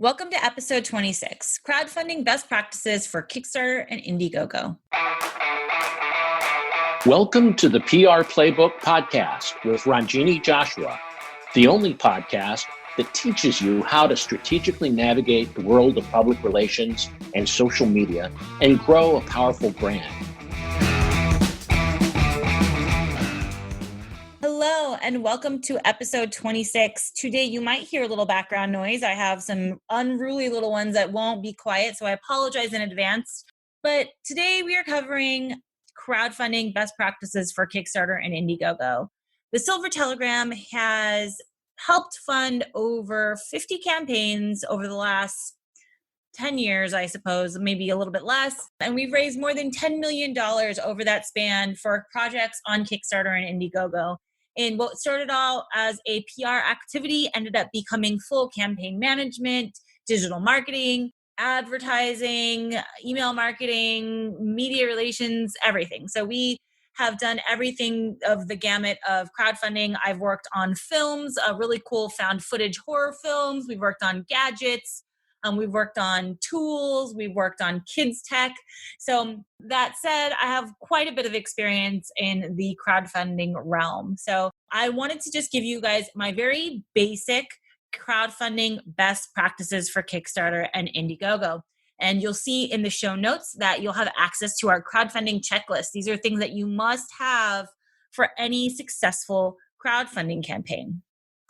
Welcome to episode 26, Crowdfunding Best Practices for Kickstarter and Indiegogo. Welcome to the PR Playbook podcast with Ranjini Joshua, the only podcast that teaches you how to strategically navigate the world of public relations and social media and grow a powerful brand. Hello, and welcome to episode 26. Today, you might hear a little background noise. I have some unruly little ones that won't be quiet, so I apologize in advance. But today, we are covering crowdfunding best practices for Kickstarter and Indiegogo. The Silver Telegram has helped fund over 50 campaigns over the last 10 years, I suppose, maybe a little bit less. And we've raised more than $10 million over that span for projects on Kickstarter and Indiegogo. And what started out as a PR activity ended up becoming full campaign management, digital marketing, advertising, email marketing, media relations, everything. So we have done everything of the gamut of crowdfunding. I've worked on films, really cool found footage horror films. We've worked on gadgets. We've worked on tools. We've worked on kids tech. So that said, I have quite a bit of experience in the crowdfunding realm. So I wanted to just give you guys my very basic crowdfunding best practices for Kickstarter and Indiegogo. And you'll see in the show notes that you'll have access to our crowdfunding checklist. These are things that you must have for any successful crowdfunding campaign.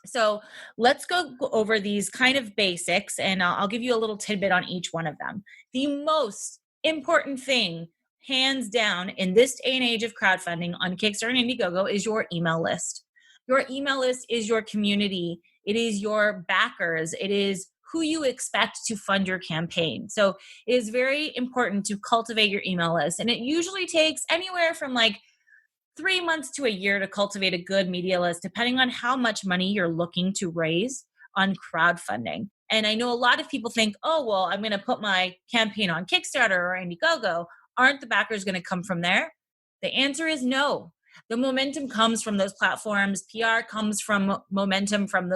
So let's go over these kind of basics, and I'll give you a little tidbit on each one of them. The most important thing, hands down, in this day and age of crowdfunding on Kickstarter and Indiegogo is your email list. Your email list is your community. It is your backers. It is who you expect to fund your campaign. So it is very important to cultivate your email list. And it usually takes anywhere from 3 months to a year to cultivate a good media list, depending on how much money you're looking to raise on crowdfunding. And I know a lot of people think, oh, well, I'm going to put my campaign on Kickstarter or Indiegogo. Aren't the backers going to come from there? The answer is no. The momentum comes from those platforms. PR comes from momentum from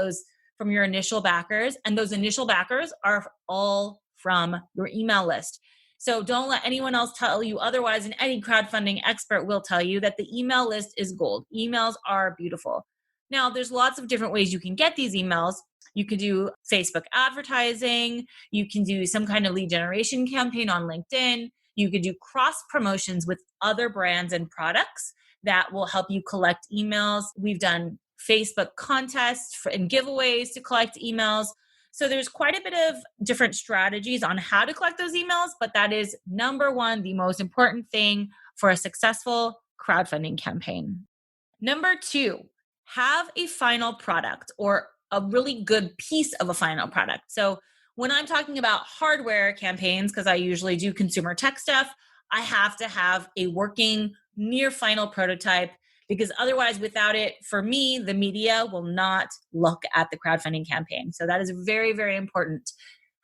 your initial backers. And those initial backers are all from your email list. So don't let anyone else tell you otherwise, and any crowdfunding expert will tell you that the email list is gold. Emails are beautiful. Now, there's lots of different ways you can get these emails. You could do Facebook advertising. You can do some kind of lead generation campaign on LinkedIn. You could do cross promotions with other brands and products that will help you collect emails. We've done Facebook contests and giveaways to collect emails. So there's quite a bit of different strategies on how to collect those emails, but that is number one, the most important thing for a successful crowdfunding campaign. Number two, have a final product or a really good piece of a final product. So when I'm talking about hardware campaigns, because I usually do consumer tech stuff, I have to have a working near final prototype, because otherwise, without it, for me, the media will not look at the crowdfunding campaign. So that is very, very important.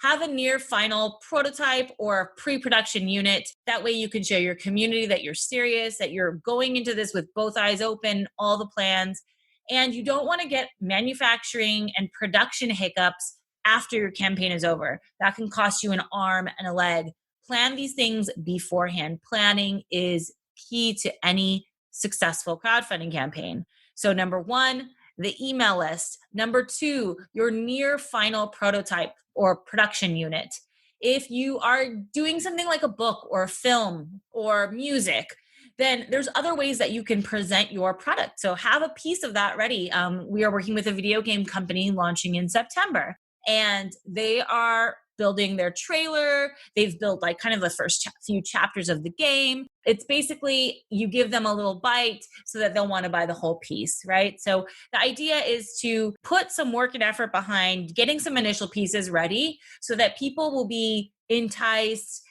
Have a near final prototype or pre-production unit. That way you can show your community that you're serious, that you're going into this with both eyes open, all the plans. And you don't want to get manufacturing and production hiccups after your campaign is over. That can cost you an arm and a leg. Plan these things beforehand. Planning is key to any successful crowdfunding campaign. So number one, the email list. Number two, your near final prototype or production unit. If you are doing something like a book or a film or music, then there's other ways that you can present your product. So have a piece of that ready. We are working with a video game company launching in September, and they are building their trailer. They've built kind of the first few chapters of the game. It's basically you give them a little bite so that they'll want to buy the whole piece, right? So the idea is to put some work and effort behind getting some initial pieces ready so that people will be enticed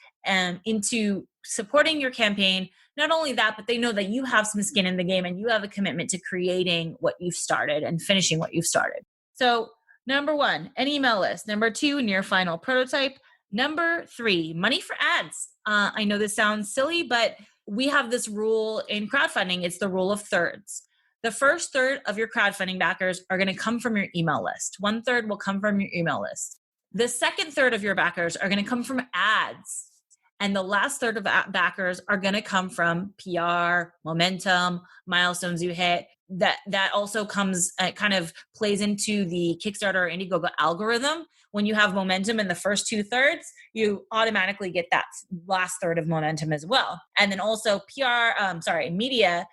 into supporting your campaign. Not only that, but they know that you have some skin in the game and you have a commitment to creating what you've started and finishing what you've started. So number one, an email list. Number two, near final prototype. Number three, money for ads. I know this sounds silly, but we have this rule in crowdfunding. It's the rule of thirds. The first third of your crowdfunding backers are going to come from your email list. 1/3 will come from your email list. The second third of your backers are going to come from ads. And the last third of backers are going to come from PR, momentum, milestones you hit. That also comes, kind of plays into the Kickstarter or Indiegogo algorithm. When you have momentum in the first 2/3, you automatically get that last third of momentum as well. And then also media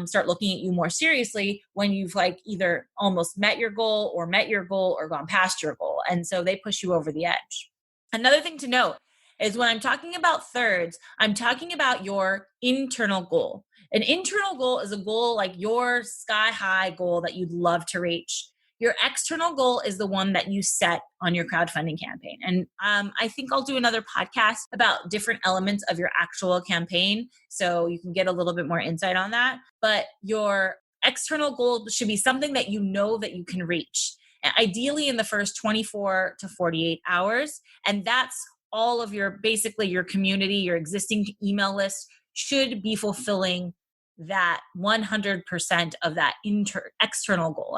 start looking at you more seriously when you've like either almost met your goal or gone past your goal. And so they push you over the edge. Another thing to note is when I'm talking about thirds, I'm talking about your internal goal. An internal goal is a goal like your sky high goal that you'd love to reach. Your external goal is the one that you set on your crowdfunding campaign. And I think I'll do another podcast about different elements of your actual campaign so you can get a little bit more insight on that. But your external goal should be something that you know that you can reach, ideally in the first 24 to 48 hours. And that's all of your community, your existing email list should be fulfilling that 100% of that external goal.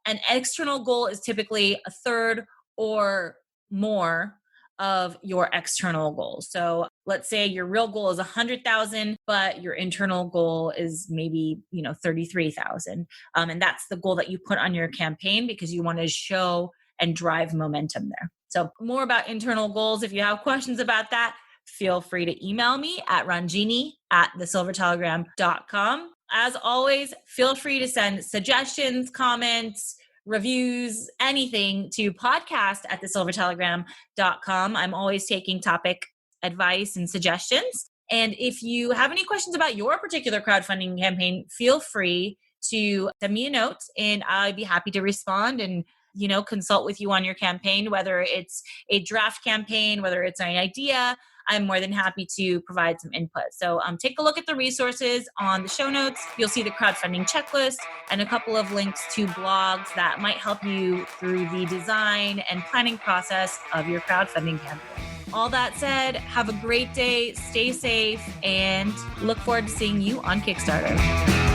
An external goal is typically a third or more of your external goal. So let's say your real goal is 100,000, but your internal goal is maybe, 33,000. And that's the goal that you put on your campaign because you want to show and drive momentum there. So more about internal goals. If you have questions about that, feel free to email me at ranjini@thesilvertelegram.com. As always, feel free to send suggestions, comments, reviews, anything to podcast@thesilvertelegram.com. I'm always taking topic advice and suggestions. And if you have any questions about your particular crowdfunding campaign, feel free to send me a note and I'd be happy to respond and consult with you on your campaign, whether it's a draft campaign, whether it's an idea. I'm more than happy to provide some input. So take a look at the resources on the show notes. You'll see the crowdfunding checklist and a couple of links to blogs that might help you through the design and planning process of your crowdfunding campaign. All that said, have a great day, stay safe, and look forward to seeing you on Kickstarter.